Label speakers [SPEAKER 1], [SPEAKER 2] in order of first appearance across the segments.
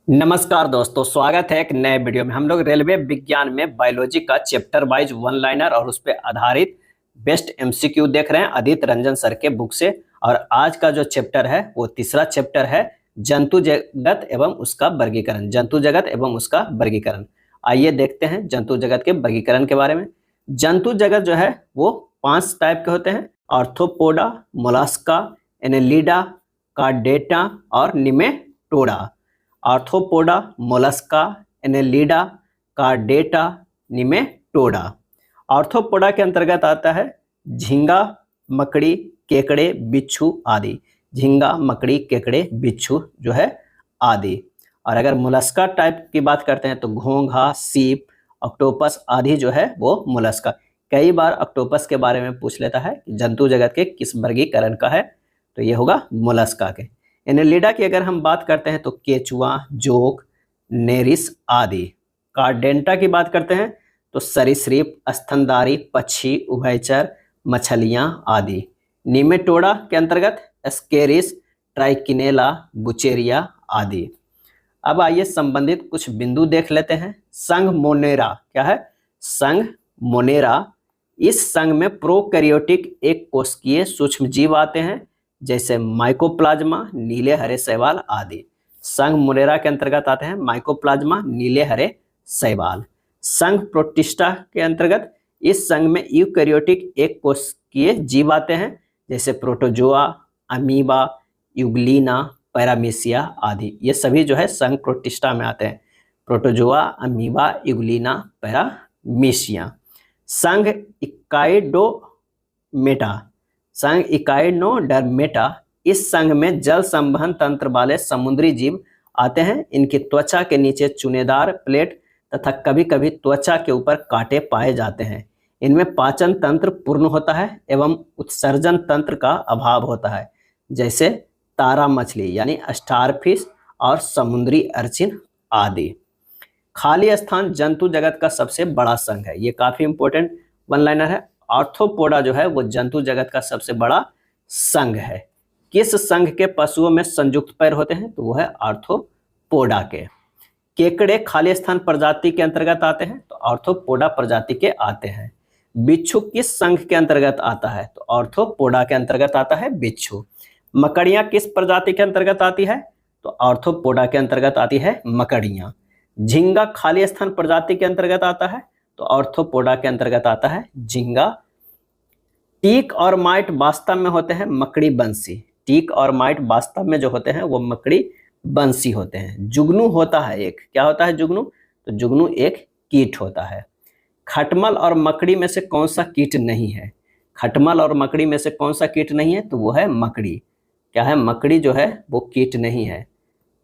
[SPEAKER 1] नमस्कार दोस्तों, स्वागत है एक नए वीडियो में। हम लोग रेलवे विज्ञान में बायोलॉजी का चैप्टर वाइज वन लाइनर और उस पर आधारित बेस्ट एमसीक्यू देख रहे हैं आदित्य रंजन सर के बुक से। और आज का जो चैप्टर है वो तीसरा चैप्टर है, जंतु जगत एवं उसका वर्गीकरण। जंतु जगत एवं उसका वर्गीकरण। आइए देखते हैं जंतु जगत के वर्गीकरण के बारे में। जंतु जगत जो है वो 5 टाइप के होते हैं: आर्थ्रोपोडा, मोलस्का, एनेलिडा, कार्डेटा और Nematoda. Arthropoda, Mollusca, Annelida, chordata, Nematoda. Arthropoda के अंतर्गत आता है झींगा, मकड़ी, केकड़े, बिच्छू आदि। झींगा, मकड़ी, केकड़े, बिच्छू जो है आदि। और अगर मोलस्का टाइप की बात करते हैं तो घोंघा, सीप, ऑक्टोपस आदि जो है वो मोलस्का। कई बार ऑक्टोपस के बारे में पूछ लेता है कि जंतु जगत के किस वर्गीकरण का है, तो ये होगा मोलस्का के। एनेलिडा की अगर हम बात करते हैं तो केचुआ, जोक, नेरिस आदि। कार्डेंटा की बात करते हैं तो सरीसृप, स्तनधारी, पक्षी, उभयचर, मछलियां आदि। निमेटोडा के अंतर्गत एस्केरिस, ट्राइकिनेला, बुचेरिया आदि। अब आइए संबंधित कुछ बिंदु देख लेते हैं। संघ मोनेरा क्या है? संघ मोनेरा। इस संघ में प्रोकैरियोटिक एक कोशिकीय सूक्ष्म जीव आते हैं, जैसे माइकोप्लाज्मा, नीले हरे शैवाल आदि। संघ मोनेरा के अंतर्गत आते हैं माइकोप्लाज्मा, नीले हरे शैवाल। संघ प्रोटिस्टा के अंतर्गत इस संघ में यूकैरियोटिक एक कोशिकीय जीव आते हैं, जैसे प्रोटोजोआ, अमीबा, यूग्लिना, पैरामीशिया आदि। ये सभी जो है संघ प्रोटिस्टा में आते हैं। Protozoa, amoeba, Euglena, पैरामीशिया। संघ इकाइडोमेटा। संघ इकाइडोडर्मेटा। इस संघ में जल संवहन तंत्र वाले समुद्री जीव आते हैं। इनकी त्वचा के नीचे चुनेदार प्लेट तथा कभी कभी त्वचा के ऊपर कांटे पाए जाते हैं। इनमें पाचन तंत्र पूर्ण होता है एवं उत्सर्जन तंत्र का अभाव होता है, जैसे तारा मछली यानी स्टारफिश और समुद्री अर्चिन आदि। खाली स्थान जंतु जगत का सबसे बड़ा संघ है। ये काफी इंपॉर्टेंट वन लाइनर है। आर्थ्रोपोडा जो है वो जंतु जगत का सबसे बड़ा संघ है। किस संघ के पशुओं में संयुक्त पैर होते हैं? तो वो है आर्थ्रोपोडा के। केकड़े खाली स्थान प्रजाति के अंतर्गत आते हैं, तो आर्थ्रोपोडा प्रजाति के आते हैं। बिच्छू किस संघ के अंतर्गत आता है? तो आर्थ्रोपोडा के अंतर्गत आता है बिच्छू। मकड़ियां किस प्रजाति के अंतर्गत आती है? तो आर्थ्रोपोडा के अंतर्गत आती है मकड़ियां। झींगा खाली स्थान प्रजाति के अंतर्गत आता है, तो आर्थ्रोपोडा के अंतर्गत आता है झींगा। टीक और माइट वास्तव में होते हैं मकड़ी बंसी। टीक और माइट वास्तव में जो होते हैं वो मकड़ी बंसी होते हैं। जुगनू होता है एक, क्या होता है जुगनू? तो जुगनू एक कीट होता है। खटमल और मकड़ी में से कौन सा कीट नहीं है? खटमल और मकड़ी में से कौन सा कीट नहीं है? तो वो है मकड़ी। क्या है? मकड़ी जो है वो कीट नहीं है।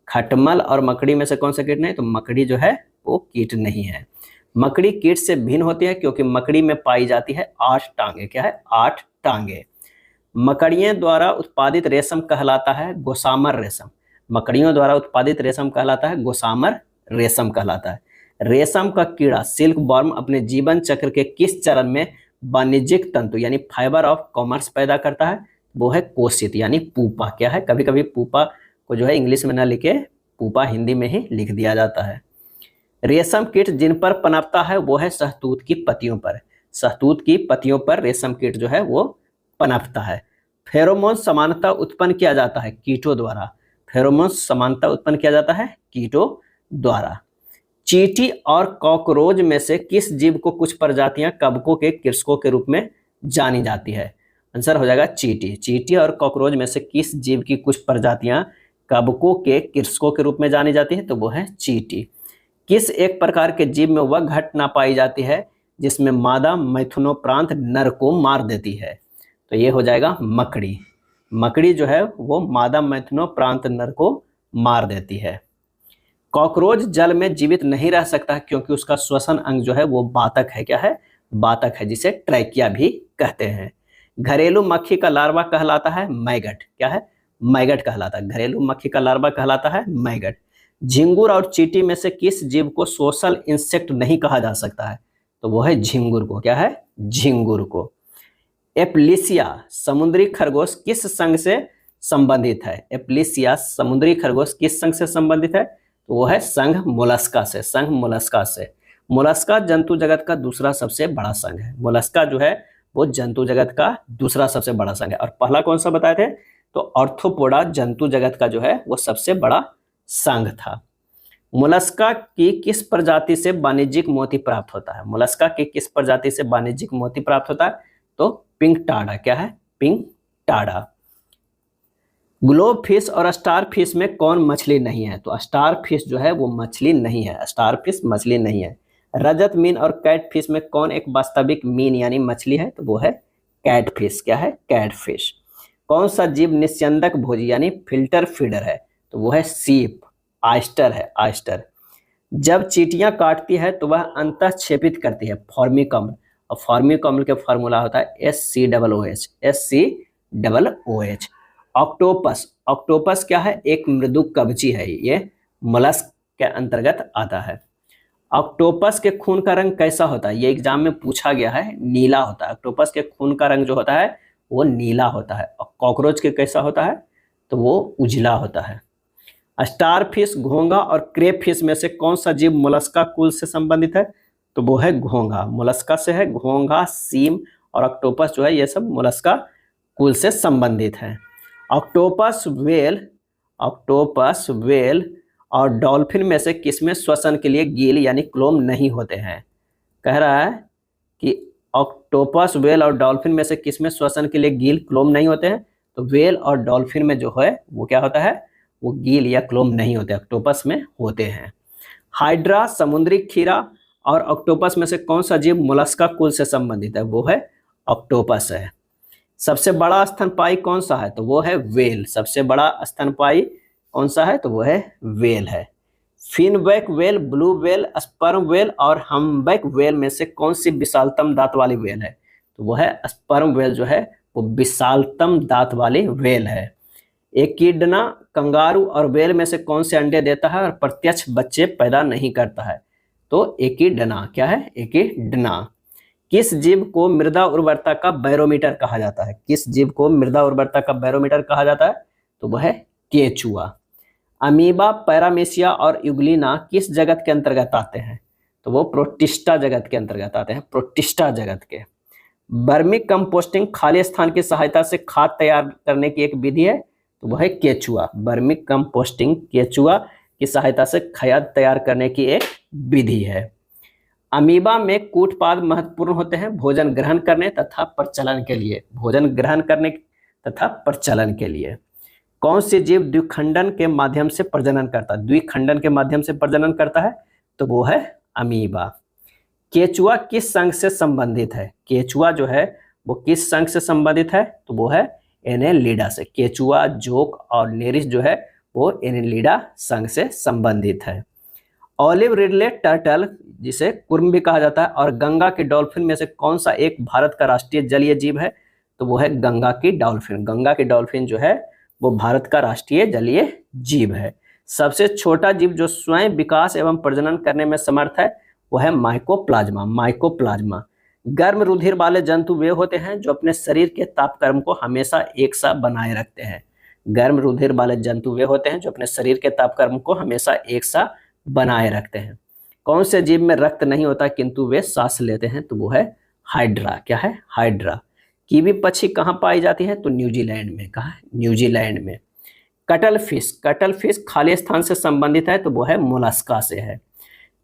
[SPEAKER 1] खटमल और मकड़ी में से कौन सा कीट नहीं? तो मकड़ी जो है वो कीट नहीं है। मकड़ी कीट से भिन्न होती है क्योंकि मकड़ी में पाई जाती है 8 टांगे। क्या है? 8 टांगे। मकड़ियों द्वारा उत्पादित रेशम कहलाता है गोसामर रेशम। मकड़ियों द्वारा उत्पादित रेशम कहलाता है गोसामर रेशम कहलाता है। रेशम का कीड़ा सिल्क वर्म अपने जीवन चक्र के किस चरण में वाणिज्यिक तंतु यानी फाइबर ऑफ कॉमर्स पैदा करता है? वो है कोशित यानी पूपा। क्या है? कभी कभी पूपा को जो है इंग्लिश में ना लिखे, पूपा हिंदी में ही लिख दिया जाता है। रेशम कीट जिन पर पनपता है वो है शहतूत की पत्तियों पर। शहतूत की पत्तियों पर रेशम कीट जो है वो पनपता है। फेरोमोन समानता उत्पन्न किया जाता है कीटों द्वारा। फेरोमोन समानता उत्पन्न किया जाता है कीटों द्वारा। चींटी और कॉकरोच में से किस जीव को कुछ प्रजातियां कवकों के कृषकों के रूप में जानी जाती है? आंसर हो जाएगा चींटी। चींटी और कॉकरोच में से किस जीव की कुछ प्रजातियां कवकों के कृषकों के रूप में जानी जाती है? तो वो है चींटी। किस एक प्रकार के जीव में वह घटना पाई जाती है जिसमें मादा मैथुनोप्रांत नर को मार देती है? तो ये हो जाएगा मकड़ी। मकड़ी जो है वो मादा मैथुनोप्रांत नर को मार देती है। कॉकरोच जल में जीवित नहीं रह सकता क्योंकि उसका श्वसन अंग जो है वो बातक है। क्या है? बातक है, जिसे ट्रैकिया भी कहते हैं। घरेलू मक्खी का लार्वा कहलाता है मैगट। क्या है? मैगट कहलाता है। घरेलू मक्खी का लार्वा कहलाता है मैगट। झिंगुर और चींटी में से किस जीव को सोशल इंसेक्ट नहीं कहा जा सकता है? तो वो है झिंगुर को। क्या है? झिंगुर को। एप्लिसिया समुद्री खरगोश किस संघ से संबंधित है? एप्लिसिया समुद्री खरगोश किस संघ से संबंधित है? तो वो है संघ मोलस्का से, संघ मोलस्का से। मोलस्का जंतु जगत का दूसरा सबसे बड़ा संघ है। मोलस्का जो है वो जंतु जगत का दूसरा सबसे बड़ा संघ है। और पहला कौन सा बताए थे? तो आर्थ्रोपोडा जंतु जगत का जो है वो सबसे बड़ा संघ था। मोलस्का की किस प्रजाति से वाणिज्यिक मोती प्राप्त होता है? मोलस्का की किस प्रजाति से वाणिज्यिक मोती प्राप्त होता है? तो पिंक टाडा। क्या है? पिंक टाडा। ग्लोब फिश और स्टार फिश में कौन मछली नहीं है? तो स्टार फिश जो है वो मछली नहीं है, स्टार फिश मछली नहीं है। रजत मीन और कैट फिश में कौन एक वास्तविक मीन यानी मछली है? तो वो है कैट फिश। क्या है? Catfish. कौन सा जीव निस्यंदक भोजी यानी फिल्टर फीडर है? तो वो है सीप, आयस्टर है, आयस्टर। जब चींटियां काटती है तो वह अंतःक्षेपित करती है फॉर्मिकम्ल, और फॉर्मिकम्ल का फॉर्मूला होता है SCOOH, SCOOH। ऑक्टोपस, ऑक्टोपस क्या है? एक मृदु कवची है, ये मोलस्क के अंतर्गत आता है। ऑक्टोपस के खून का रंग कैसा होता है? ये एग्जाम में पूछा गया है, नीला होता है। ऑक्टोपस के खून का रंग जो होता है वो नीला होता है। और कॉकरोच के कैसा होता है? तो वो उजला होता है। स्टार फिश, घोंघा और क्रेप फिश में से कौन सा जीव मोलस्का कुल से संबंधित है? तो वो है घोंघा, मोलस्का से है। घोंघा, सीम और ऑक्टोपस जो है ये सब मोलस्का कुल से संबंधित है। ऑक्टोपस, व्हेल, ऑक्टोपस, व्हेल और डॉल्फिन में से किसमें श्वसन के लिए गिल यानी क्लोम नहीं होते हैं? कह रहा है कि ऑक्टोपस, व्हेल और डॉल्फिन में से किसमें श्वसन के लिए गिल क्लोम नहीं होते हैं? तो व्हेल और डॉल्फिन में जो है वो क्या होता है? वो गिल या क्लोम नहीं होते, ऑक्टोपस में होते हैं। हाइड्रा, समुद्री खीरा और ऑक्टोपस में से कौन सा जीव मोलस्का कुल से संबंधित है? वो है ऑक्टोपस है। सबसे बड़ा स्तनपायी कौन सा है? तो वो है व्हेल। सबसे बड़ा स्तनपायी कौन सा है? तो वो है व्हेल है। Finback whale, blue whale, sperm whale और हम्बैक व्हेल में से कौन सी विशालतम दांत वाली व्हेल है? तो वो है स्पर्म व्हेल जो है वो विशालतम दांत वाली व्हेल है। एकिडना, कंगारू और व्हेल में से कौन से अंडे देता है और प्रत्यक्ष बच्चे पैदा नहीं करता है? तो एकिडना। क्या है? एकिडना। किस जीव को मृदा उर्वरता का बैरोमीटर कहा जाता है? किस जीव को मृदा उर्वरता का बैरोमीटर कहा जाता है? तो वह है केचुआ। अमीबा, पैरामीशिया और यूग्लिना किस जगत के अंतर्गत आते हैं? तो वो प्रोटिस्टा जगत के अंतर्गत आते हैं, प्रोटिस्टा जगत के। वर्मी कंपोस्टिंग खाली स्थान की सहायता से खाद तैयार करने की एक विधि है, तो वह है केचुआ। वर्मी कंपोस्टिंग केचुआ की सहायता से खाद तैयार करने की एक विधि है। अमीबा में कूटपाद महत्वपूर्ण होते हैं भोजन ग्रहण करने तथा प्रचलन के लिए, भोजन ग्रहण करने तथा प्रचलन के लिए। कौन सी जीव द्विखंडन के माध्यम से प्रजनन करता है? द्विखंडन के माध्यम से प्रजनन करता है, तो वो है अमीबा। केचुआ किस संघ से संबंधित है? केचुआ जो है वो किस संघ से संबंधित है? तो वो है एनेलिडा से। केचुआ, जोक और नेरिस जो है वो एनेलिडा संघ से संबंधित है। ऑलिव रिडले टर्टल, जिसे कुर्म भी कहा जाता है, और गंगा के डॉल्फिन में से कौन सा एक भारत का राष्ट्रीय जलीय जीव है? तो वो है गंगा की डॉल्फिन। गंगा की डॉल्फिन जो है वो भारत का राष्ट्रीय जलीय जीव है। सबसे छोटा जीव जो स्वयं विकास एवं प्रजनन करने में समर्थ है वो है माइकोप्लाज्मा। माइकोप्लाज्मा। गर्म रुधिर वाले जंतु वे होते हैं जो अपने शरीर के तापक्रम को हमेशा एक सा बनाए रखते हैं। गर्म रुधिर वाले जंतु वे होते हैं जो अपने शरीर के तापक्रम को हमेशा एक सा बनाए रखते हैं। कौन से जीव में रक्त नहीं होता किंतु वे सांस लेते हैं? तो वो है हाइड्रा। क्या है? हाइड्रा। कीवी पक्षी कहाँ पाई जाती है? तो न्यूजीलैंड में। कहाँ है? न्यूजीलैंड में। कटल फिश, कटल फिश खाली स्थान से संबंधित है, तो वो है मोलस्का से है।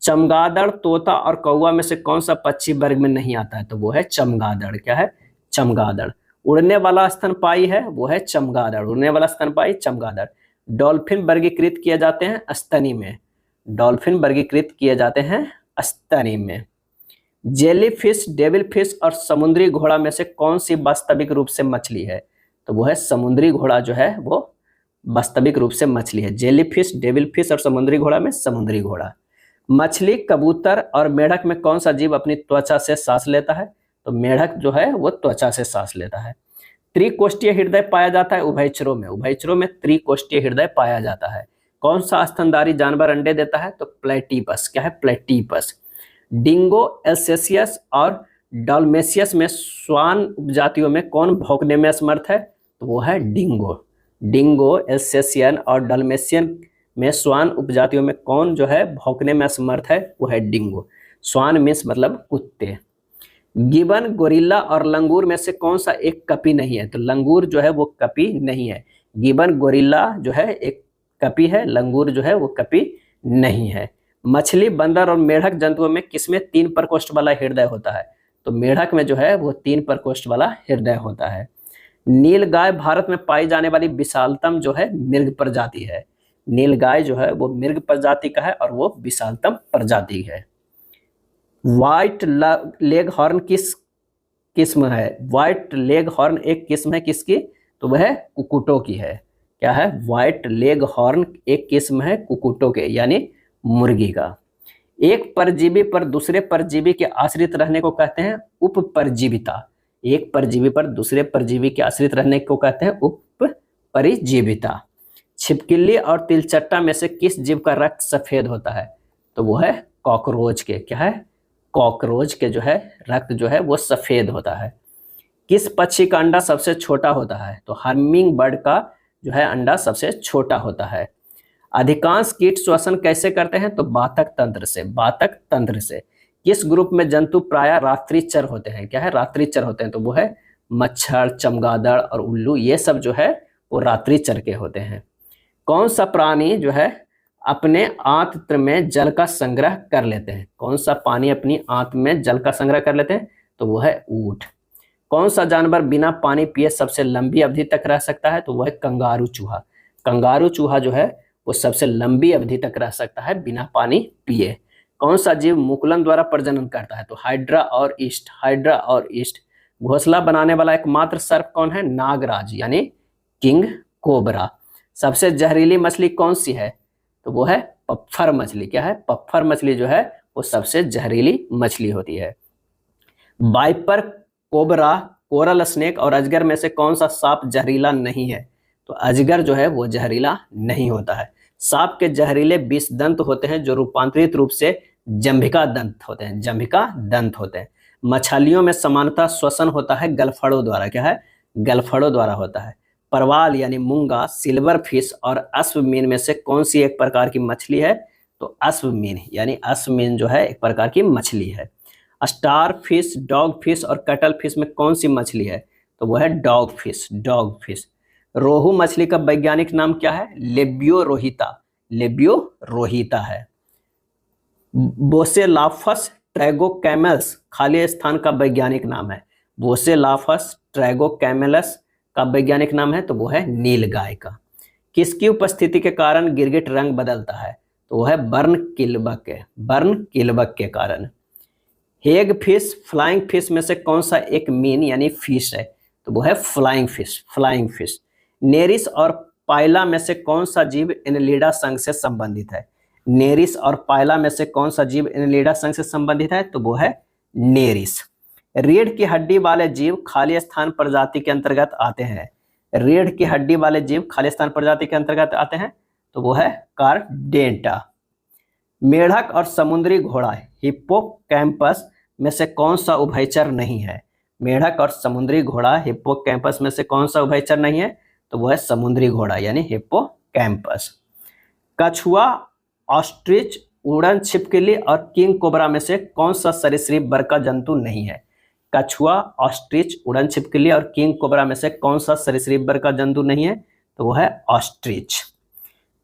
[SPEAKER 1] चमगादड़, तोता और कौवा में से कौन सा पक्षी वर्ग में नहीं आता है? तो वो है चमगादड़। क्या है? चमगादड़। उड़ने वाला स्तनपायी है वो है चमगादड़। उड़ने वाला स्तनपायी चमगादड़। डॉल्फिन वर्गीकृत किए जाते हैं स्तनी में। डॉल्फिन वर्गीकृत किए जाते हैं स्तनी में। जेलीफिश, डेविलफिश और समुद्री घोड़ा में से कौन सी वास्तविक रूप से मछली है? तो वो है समुद्री घोड़ा जो है वो वास्तविक रूप से मछली है। जेलीफिश, डेविलफिश और समुद्री घोड़ा में समुद्री घोड़ा। मछली, कबूतर और मेढक में कौन सा जीव अपनी त्वचा से सांस लेता है? तो मेढक जो है वो त्वचा से सांस लेता है। त्रिकोष्ठीय हृदय पाया जाता है उभयचरों में। उभयचरों में त्रिकोष्ठीय हृदय पाया जाता है। कौन सा स्तनधारी जानवर अंडे देता है? तो प्लेटिपस। क्या है? प्लेटिपस। डिंगो, एल्सेशियस और डाल्मेशियस में श्वान उपजातियों में कौन भौंकने में असमर्थ है? तो वो है डिंगो। डिंगो, एल्सेशियन और डाल्मेशियन में श्वान उपजातियों में कौन जो है भौंकने में असमर्थ है? वो है डिंगो। श्वान मीन्स मतलब कुत्ते। गिबन, गोरिल्ला और लंगूर में से कौन सा एक कपी नहीं है? तो लंगूर जो है वो कपी नहीं है। गिबन, गोरिल्ला जो है एक कपी है, लंगूर जो है वो कपी नहीं है। मछली, बंदर और मेढक जंतुओं में किसमें 3 प्रकोष्ठ वाला हृदय होता है? तो मेढक में जो है वो 3 प्रकोष्ठ वाला हृदय होता है। नीलगाय भारत में पाई जाने वाली विशालतम जो है मृग प्रजाति है। नीलगाय जो है वो मृग प्रजाति का है और वो विशालतम प्रजाति है। व्हाइट लेग हॉर्न किस किस्म है? व्हाइट लेग हॉर्न एक किस्म है किसकी? तो वह कुकुटों की है। क्या है? व्हाइट लेग हॉर्न एक किस्म है कुकुटों के यानी मुर्गी का। एक परजीवी पर दूसरे परजीवी के आश्रित रहने को कहते हैं उपपरजीविता। एक परजीवी पर दूसरे परजीवी के आश्रित रहने को कहते हैं उपपरिजीविता। छिपकली और तिलचट्टा में से किस जीव का रक्त सफेद होता है? तो वो है कॉकरोच के। क्या है? कॉकरोच के जो है रक्त जो है वो सफेद होता है। किस पक्षी का अंडा सबसे छोटा होता है? तो हमिंग बर्ड का जो है अंडा सबसे छोटा होता है। अधिकांश कीट श्वसन कैसे करते हैं? तो बातक तंत्र से। बातक तंत्र से। किस ग्रुप में जंतु प्रायः रात्रिचर होते हैं? क्या है? रात्रिचर होते हैं। तो वो है मच्छर, चमगादड़ और उल्लू, ये सब जो है वो रात्रिचर के होते हैं। कौन सा प्राणी जो है अपने आंत्र में जल का संग्रह कर लेते हैं? कौन सा प्राणी अपनी आंत्र में जल का संग्रह कर लेते हैं? तो वो है ऊंट। कौन सा जानवर बिना पानी पिए सबसे लंबी अवधि तक रह सकता है? तो वह है कंगारू चूहा। कंगारू चूहा जो है वो सबसे लंबी अवधि तक रह सकता है बिना पानी पिए। कौन सा जीव मुकुलन द्वारा प्रजनन करता है? तो हाइड्रा और ईस्ट। हाइड्रा और ईस्ट। घोंसला बनाने वाला एकमात्र सर्प कौन है? नागराज यानी किंग कोबरा। सबसे जहरीली मछली कौन सी है? तो वो है पफ्फर मछली। क्या है? पफ्फर मछली जो है वो सबसे जहरीली मछली होती है। वाइपर, कोबरा, कोरल स्नेक और अजगर में से कौन सा सांप जहरीला नहीं है? तो अजगर जो है वो जहरीला नहीं होता है। सांप के जहरीले विष दंत होते हैं जो रूपांतरित रूप से जंभिका दंत होते हैं। जंभिका दंत होते हैं। मछलियों में समानता श्वसन होता है गलफड़ों द्वारा। क्या है? गलफड़ों द्वारा होता है। परवाल यानी मूंगा, सिल्वर फिश और अश्वमीन में से कौन सी एक प्रकार की मछली है? तो अश्वमीन यानी अश्वमीन जो है एक प्रकार की मछली है। स्टार फिश, डॉग फिश और कटल फिश में कौन सी मछली है? तो वह है डॉग फिश। Dog fish. रोहू मछली का वैज्ञानिक नाम क्या है? लेबियो रोहिता। लेबियो रोहिता है। बोसेलाफस ट्रैगोकैमेलस खाली स्थान का वैज्ञानिक नाम है। बोसेलाफस ट्रैगोकैमेलस का वैज्ञानिक नाम है तो वो है नीलगाय का। किसकी उपस्थिति के कारण गिरगिट रंग बदलता है? तो वो है बर्न किल्बक के। बर्न किल्बक के कारण। हेग फिश, फ्लाइंग फिश में से कौन सा एक मीन यानी फिश है? तो वो है flying fish. Flying fish. Nereis और पायला में से कौन सा जीव एनेलिडा संघ से संबंधित है? नेरिस और पायला में से कौन सा जीव एनेलिडा संघ से संबंधित है? तो वो है नेरिस। रीढ़ की हड्डी वाले जीव खाली स्थान प्रजाति के अंतर्गत आते हैं। रीढ़ की हड्डी वाले जीव खाली स्थान प्रजाति के अंतर्गत आते हैं तो वो है कार्डेंटा। मेढक और समुद्री घोड़ा हिप्पोकैम्पस में से कौन सा उभयचर नहीं है? मेढक और समुद्री घोड़ा हिप्पोकैम्पस में से कौन सा उभयचर नहीं है? तो वो है समुद्री घोड़ा यानी हिप्पोकैम्पस। कछुआ, ऑस्ट्रिच, उड़न छिपकली और किंग कोबरा में से कौन सा सरीसृप वर्ग का जंतु नहीं है? कछुआ, ऑस्ट्रिच, उड़न छिपकली और किंग कोबरा में से कौन सा सरीसृप वर्ग का जंतु नहीं है? तो वो है ऑस्ट्रिच।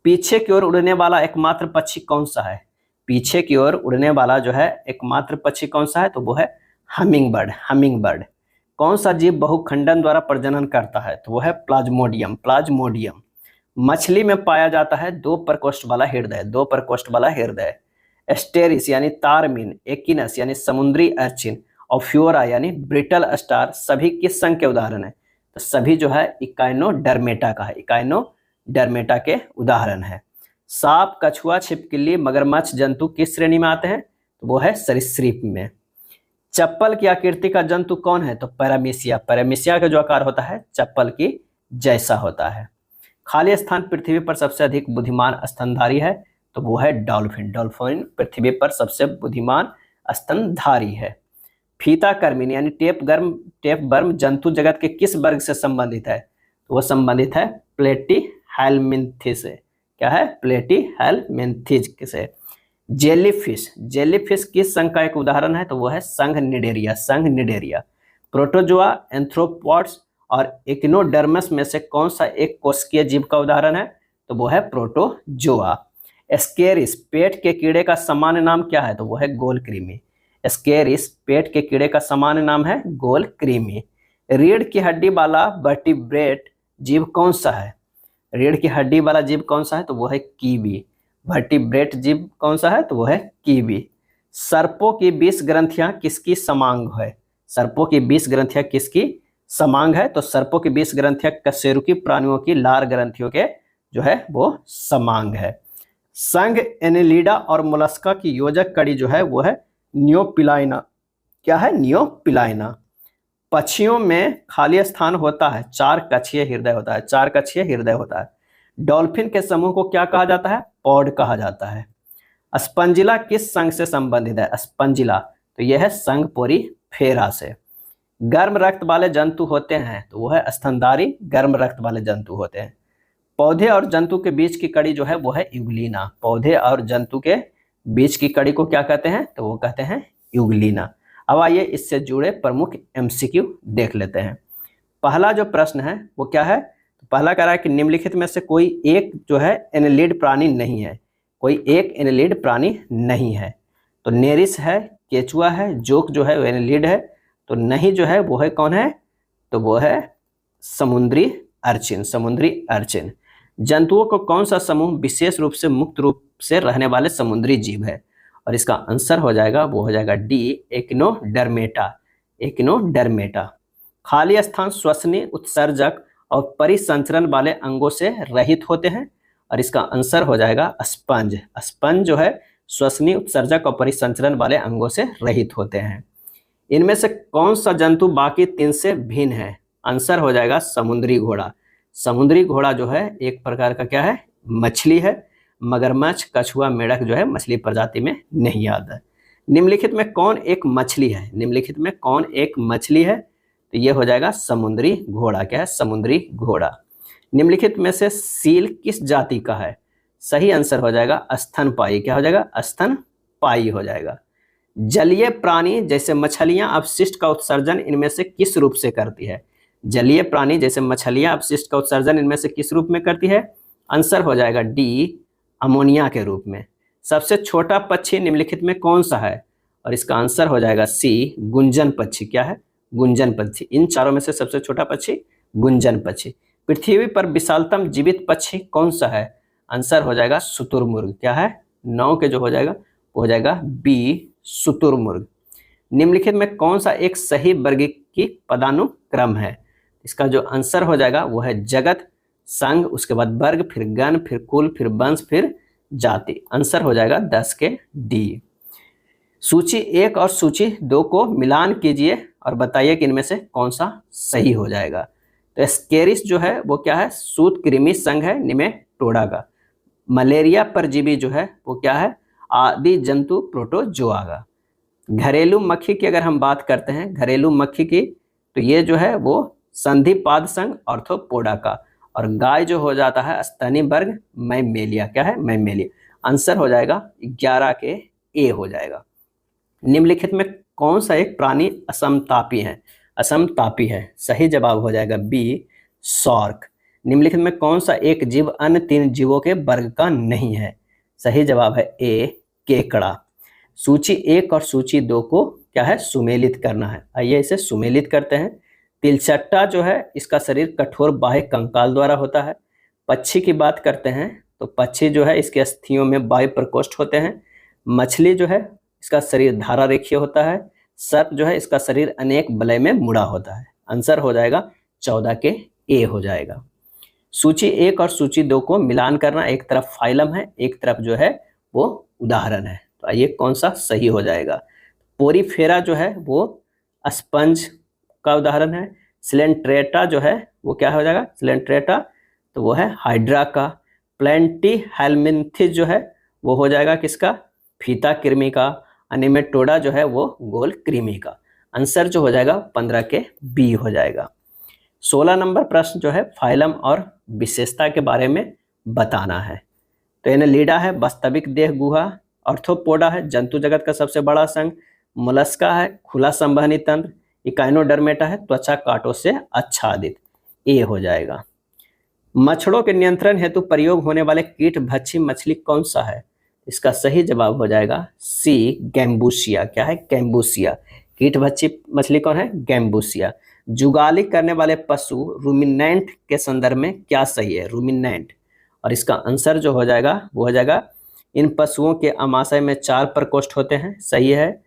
[SPEAKER 1] पीछे की ओर उड़ने वाला एकमात्र पक्षी कौन सा है? पीछे की ओर उड़ने वाला जो है एकमात्र पक्षी कौन सा है? तो वो है हमिंग बर्ड। Humming bird. कौन सा जीव बहुखंडन द्वारा प्रजनन करता है? तो वो है प्लाज्मोडियम। प्लाज्मोडियम। मछली में पाया जाता है 2 प्रकोष्ठ वाला हृदय। 2 प्रकोष्ठ वाला हृदय। एस्टेरिस यानी तारमीन, एकिनस यानी समुद्री अर्चिन और फ्योरा यानी ब्रिटल स्टार सभी किस संघ के उदाहरण है? तो सभी जो है इकाइनोडर्मेटा का है। इकाइनोडर्मेटा के उदाहरण है। सांप, कछुआ, छिपकली, मगरमच्छ जंतु किस श्रेणी में आते हैं? तो वो है सरीसृप में। चप्पल की आकृति का जंतु कौन है? तो पैरामीशिया। पैरामीशिया का जो आकार होता है चप्पल की जैसा होता है। खाली स्थान पृथ्वी पर सबसे अधिक बुद्धिमान स्तनधारी है तो वो है डॉल्फिन। डॉल्फिन पृथ्वी पर सबसे बुद्धिमान स्तनधारी है। फीता कर्मीन यानी टेपवर्म जंतु जगत के किस वर्ग से संबंधित है? तो वह संबंधित है प्लेटीहेल्मिन्थी से। क्या है, प्लेटीहेल्मिन्थेज से। जेलीफिश, जेलीफिश किस संघ का एक उदाहरण है, तो वो है संघ निडेरिया, संघ निडेरिया। प्रोटोजोआ, एंथ्रोपॉड्स और इक्नोडर्मस में से कौन सा एक कोशिकीय जीव का उदाहरण है, तो वो है प्रोटोजोआ। एस्केरिस, पेट के कीड़े का सामान्य नाम क्या है, तो वो है गोलकृमि। एस्केरिस पेट के कीड़े का सामान्य नाम है गोलकृमि। रीढ़ की हड्डी वाला वर्टिब्रेट जीव कौन सा है, रीढ़ की हड्डी वाला जीव कौन सा है, तो वो है कीवी। वर्टिब्रेट जीव कौन सा है, तो वो है कीवी। सर्पों की 20 ग्रंथियां किसकी समांग है, सर्पों की 20 ग्रंथियां किसकी समांग है, तो सर्पों की 20 ग्रंथियां कशेरुकी प्राणियों की लार ग्रंथियों के जो है वो समांग है। संघ एनेलिडा और मोलस्का की योजक कड़ी जो है वो है नियोपिलाइना, क्या है, नियोपिलाइना। पक्षियों में खाली स्थान होता है, 4 कक्षीय हृदय होता है, 4 कक्षीय हृदय होता है। डॉल्फिन के समूह को क्या कहा जाता है, पॉड कहा जाता है। स्पंजिला किस संघ से संबंधित है, स्पंजिला, तो यह है संघ पोरीफेरा से। गर्म रक्त वाले जंतु होते हैं, तो वो है स्तनधारी गर्म रक्त वाले जंतु होते हैं। पौधे और जंतु के बीच की कड़ी जो है वो है यूग्लिना, पौधे और जंतु के बीच की कड़ी को क्या कहते हैं, तो वो कहते हैं यूग्लिना। अब आइए इससे जुड़े प्रमुख एमसीक्यू देख लेते हैं। पहला जो प्रश्न है वो क्या है, तो पहला कह रहा है कि निम्नलिखित में से कोई एक जो है एनेलिड प्राणी नहीं है, कोई एक एनेलिड प्राणी नहीं है, तो नेरिस है, केचुआ है, जोक जो है वो एनेलिड है, तो नहीं जो है वो है कौन है, तो वो है समुद्री अर्चिन, समुद्री अर्चिन। जंतुओं को कौन सा समूह विशेष रूप से मुक्त रूप से रहने वाले समुद्री जीव है, और इसका आंसर हो जाएगा वो हो जाएगा डी, एक्नोडर्मेटा, एक्नोडर्मेटा। खाली स्थान श्वसनीय, उत्सर्जक और परिसंचरण वाले अंगों से रहित होते हैं, और इसका आंसर हो जाएगा स्पंज, स्पंज जो है श्वसनीय, उत्सर्जक और परिसंचरण वाले अंगों से रहित होते हैं। इनमें से कौन सा जंतु बाकी 3 से भिन्न है, आंसर हो जाएगा समुद्री घोड़ा। समुद्री घोड़ा जो है एक प्रकार का क्या है, मछली है। मगरमच्छ, कछुआ, मेढक जो है मछली प्रजाति में नहीं आता है। निम्नलिखित में कौन एक मछली है, निम्नलिखित में कौन एक मछली है, तो ये हो जाएगा समुद्री घोड़ा, क्या है, समुद्री घोड़ा। निम्नलिखित में से सील किस जाति का है, सही आंसर हो जाएगा स्तनपायी, क्या हो जाएगा, स्तनपायी हो जाएगा। जलीय प्राणी जैसे मछलियां अपशिष्ट का उत्सर्जन इनमें से किस रूप से करती है, जलीय प्राणी जैसे मछलियां अपशिष्ट का उत्सर्जन इनमें से किस रूप में करती है, आंसर हो जाएगा डी, अमोनिया के रूप में। सबसे छोटा पक्षी निम्नलिखित में कौन सा है, और इसका आंसर हो जाएगा सी, गुंजन पक्षी, क्या है, गुंजन पक्षी। इन चारों में से सबसे छोटा पक्षी गुंजन पक्षी। पृथ्वी पर विशालतम जीवित पक्षी कौन सा है, आंसर हो जाएगा शुतुरमुर्ग, क्या है, 9 के जो हो जाएगा वो हो जाएगा बी, शुतुरमुर्ग। निम्नलिखित में कौन सा एक सही वर्ग की पदानुक्रम है, इसका जो आंसर हो जाएगा वो है जगत, संघ, उसके बाद वर्ग, फिर गण, फिर कुल, फिर वंश, फिर जाति। आंसर हो जाएगा 10 के डी। सूची 1 और सूची 2 को मिलान कीजिए और बताइए कि इनमें से कौन सा सही हो जाएगा। तो एस्केरिस जो है वो क्या है, सूत्रकृमि संघ है निमेटोडा का। मलेरिया परजीवी जो है वो क्या है, आदि जंतु प्रोटोजोआ का। घरेलू मक्खी की अगर हम बात करते हैं, घरेलू मक्खी की, तो ये जो है वो संधिपाद संघ आर्थ्रोपोडा का। और गाय जो हो जाता है स्तनी वर्ग मैमेलिया, क्या है, मैमेलिया। आंसर हो जाएगा 11 के ए हो जाएगा। निम्नलिखित में कौन सा एक प्राणी असमतापी है, असमतापी है, सही जवाब हो जाएगा बी, शॉर्क। निम्नलिखित में कौन सा एक जीव अन्य 3 जीवों के वर्ग का नहीं है, सही जवाब है ए, केकड़ा। सूची 1 और सूची 2 को क्या है, सुमेलित करना है। आइए इसे सुमेलित करते हैं। तिलचट्टा जो है इसका शरीर कठोर बाह्य कंकाल द्वारा होता है। पक्षी की बात करते हैं तो पक्षी जो है इसके अस्थियों में बाह्य प्रकोष्ठ होते हैं। मछली जो है इसका शरीर धारा रेखीय होता है। सर्प जो है इसका शरीर अनेक वलय में मुड़ा होता है। आंसर हो जाएगा 14 के ए हो जाएगा। सूची 1 और सूची 2 को मिलान करना, एक तरफ फाइलम है, एक तरफ जो है वो उदाहरण है। तो आइए कौन सा सही हो जाएगा। पोरीफेरा जो है वो स्पंज का उदाहरण है। सिलेंट्रेटा जो है वो क्या हो जाएगा, सिलेंट्रेटा तो वो है हाइड्रा का। प्लेटीहेल्मिन्थेज जो है वो हो जाएगा किसका, फीता कृमि का। अनिमेटोडा जो है वो गोल कृमि का। आंसर जो हो जाएगा 15 के बी हो जाएगा। 16 नंबर प्रश्न जो है फाइलम और विशेषता के बारे में बताना है। तो एनेलिडा है वास्तविक देह गुहा, ऑर्थोपोडा है जंतु जगत का सबसे बड़ा संघ, मोलस्का है खुला संवहनी तंत्र, इकाइनोडर्मेटा है त्वचा कांटों से आच्छादित। ए हो जाएगा। मच्छरों के नियंत्रण हेतु प्रयोग होने वाले कीट भक्षी मछली कौन सा है? इसका सही जवाब हो जाएगा सी गैम्बूसिया। क्या है? गैम्बूसिया। कीट भक्षी मछली कौन है? गैम्बूसिया। जुगाली करने वाले पशु रूमिनेंट के संदर्भ में क्या सही है? रूमिनेंट। और इसका आंसर जो हो जाएगा वो हो जाएगा इन पशुओं के आमाशय में 4 प्रकोष्ठ होते हैं। सही है।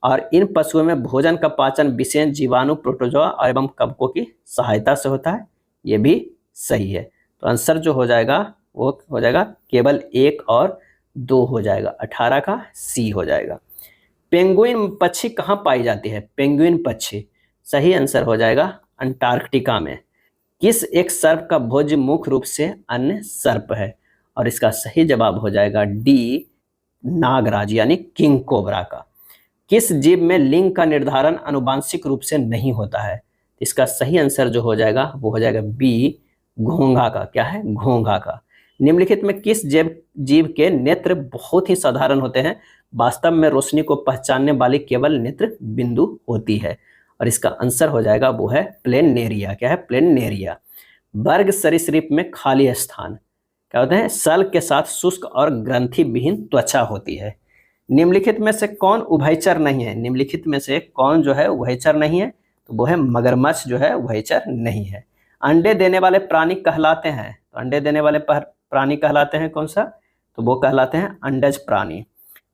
[SPEAKER 1] और इन पशुओं में भोजन का पाचन विशेष जीवाणु प्रोटोजोआ एवं कवकों की सहायता से होता है। ये भी सही है। तो आंसर जो हो जाएगा वो हो जाएगा केवल 1 और 2 हो जाएगा। 18 का सी हो जाएगा। पेंगुइन पक्षी कहाँ पाई जाती है? पेंगुइन पक्षी सही आंसर हो जाएगा अंटार्कटिका में। किस एक सर्प का भोज्य मुख्य रूप से अन्य सर्प है? और इसका सही जवाब हो जाएगा डी नागराज यानी किंग कोबरा का। किस जीव में लिंग का निर्धारण आनुवांशिक रूप से नहीं होता है? इसका सही आंसर जो हो जाएगा वो हो जाएगा बी घोंघा का। क्या है? घोंघा का। निम्नलिखित में किस जीव के नेत्र बहुत ही साधारण होते हैं? वास्तव में रोशनी को पहचानने वाली केवल नेत्र बिंदु होती है। और इसका आंसर हो जाएगा वो है प्लेनेरिया। क्या है? प्लेनेरिया। वर्ग सरीसृप में खाली स्थान क्या होते हैं? सल के साथ शुष्क और ग्रंथि विहीन त्वचा होती है। निम्नलिखित में से कौन उभयचर नहीं है? निम्नलिखित में से कौन जो है उभयचर नहीं है? तो वो है मगरमच्छ जो है उभयचर नहीं है। अंडे देने वाले प्राणी कहलाते हैं, तो अंडे देने वाले प्राणी कहलाते हैं कौन सा? तो वो कहलाते हैं अंडज प्राणी।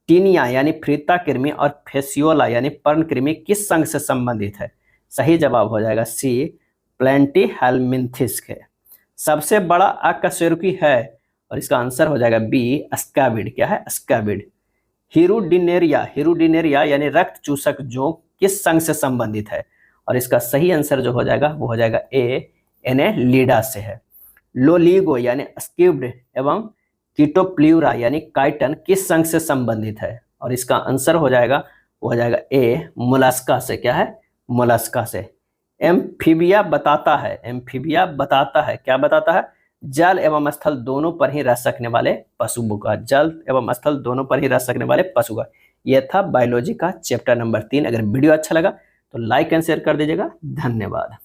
[SPEAKER 1] टीनिया यानी फ्रीता कृमि और फेसियोला यानी पर्ण कृमि किस संघ से संबंधित है? सही जवाब हो जाएगा सी प्लेंटीहेल्मिन्थिस के। सबसे बड़ा अकशेरुकी है? और इसका आंसर हो जाएगा बी स्कैबिड। क्या है? स्कैबिड। हिरुडिनेरिया यानी रक्त चूसक जोंक किस संघ से संबंधित है? और इसका सही आंसर जो हो जाएगा वो हो जाएगा ए एनेलिडा से है। लोलीगो यानी स्क्यूब्ड एवं कीटोप्ल्यूरा यानी काइटन किस संघ से संबंधित है? और इसका आंसर हो जाएगा वो हो जाएगा ए मोलस्का से। क्या है? मोलस्का से। एम्फीबिया बताता है क्या बताता है? जल एवं स्थल दोनों पर ही रह सकने वाले पशु का। जल एवं स्थल दोनों पर ही रह सकने वाले पशु का। यह था बायोलॉजी का चैप्टर नंबर 3। अगर वीडियो अच्छा लगा तो लाइक एंड शेयर कर दीजिएगा। धन्यवाद।